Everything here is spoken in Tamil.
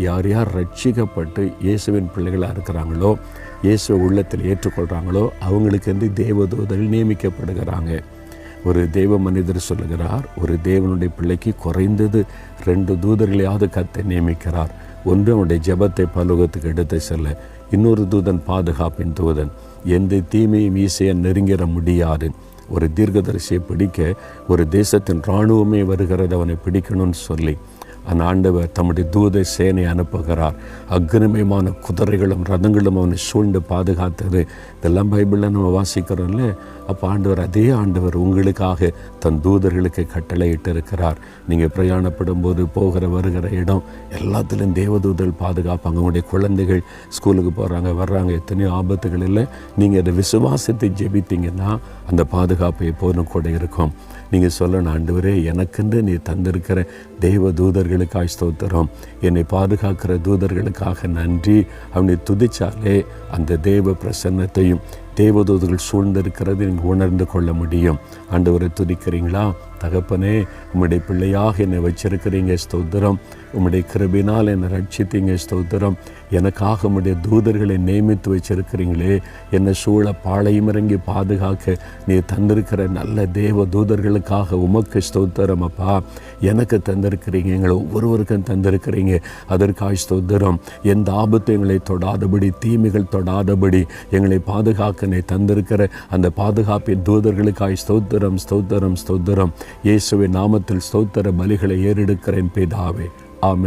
யார் யார் ரட்சிக்கப்பட்டு இயேசுவின் பிள்ளைகளாக இருக்கிறாங்களோ, இயேசுவை உள்ளத்தில் ஏற்றுக்கொள்கிறாங்களோ அவங்களுக்கு தேவதூதர்கள் நியமிக்கப்படுகிறாங்க. ஒரு தேவ மனிதர் சொல்லுகிறார், ஒரு தேவனுடைய பிள்ளைக்கு குறைந்தது 2 தூதர்களையாவது கர்த்தர் நியமிக்கிறார். ஒன்று அவனுடைய ஜெபத்தை பரலோகத்துக்கு எடுத்து செல்ல, இன்னொரு தூதன் பாதுகாப்பின் தூதன். எந்த தீமையும் ஈஸியாக நெருங்கிட முடியாது. ஒரு தீர்க்கதரிசியை பிடிக்க ஒரு தேசத்தின் இராணுவமே வருகிறது அவனை பிடிக்கணும்னு சொல்லி அந்த ஆண்டவர் தம்முடைய தூத சேனை அனுப்புகிறார். அக்னிமயமான குதிரைகளும் ரதங்களும் அவனை சூழ்ந்து பாதுகாத்தது. இதெல்லாம் பைபிளில் நம்ம வாசிக்கிறோம்ல. அப்போ அதே ஆண்டவர் உங்களுக்காக தன் தூதர்களுக்கு கட்டளையிட்டு இருக்கிறார். நீங்கள் பிரயாணப்படும் போது போகிற வருகிற இடம் எல்லாத்துலேயும் தேவதூதர்கள் பாதுகாப்பாங்க. உங்களுடைய குழந்தைகள் ஸ்கூலுக்கு போகிறாங்க வர்றாங்க, எத்தனையோ ஆபத்துகள் இல்லை. நீங்கள் அதை விசுவாசத்தை ஜெபித்தீங்கன்னா அந்த பாதுகாப்பு எப்போதும் கூட இருக்கும். நீங்கள் சொல்லணும், ஆண்டவரே எனக்கென்று நீ தந்திருக்கிற தேவ தூதர்களுக்காக ஸ்தோத்திரம், என்னை பாதுகாக்கிற தூதர்களுக்காக நன்றி அப்படி துதிச்சாலே அந்த தேவ பிரசன்னத்தையும் தேவதூதர்கள் சூழ்ந்திருக்கிறது நீங்கள் உணர்ந்து கொள்ள முடியும். ஆண்டவரை துதிக்கிறீங்களா? தகப்பனே, உம்முடைய பிள்ளையாக என்னை வச்சிருக்கிறீங்க, ஸ்தோத்திரம். உம்முடைய கிருபையினால் என்னை ரட்சித்தீங்க, ஸ்தோத்திரம். எனக்காக உம்முடைய தூதர்களை நியமித்து வச்சிருக்கிறீங்களே, என்னை சூழ பாளையம் இறங்கி பாதுகாக்க நீ தந்திருக்கிற நல்ல தேவ தூதர்களுக்காக உமக்கு ஸ்தோத்திரம் அப்பா. எனக்கு தந்திருக்கிறீங்க, எங்களை ஒவ்வொருவருக்கும் தந்திருக்கிறீங்க, அதற்காக ஸ்தோத்திரம். எந்த ஆபத்து எங்களை தொடாதபடி, தீமைகள் தொடாதபடி எங்களை பாதுகாக்க நீ தந்திருக்கிற அந்த பாதுகாப்பின் தூதர்களுக்காக ஸ்தோத்திரம், ஸ்தோத்திரம், ஸ்தோத்திரம். இயேசுவின் நாமத்தில் ஸ்தோத்திர பலிகளை ஏறெடுக்கிறேன் பிதாவே, ஆமென்.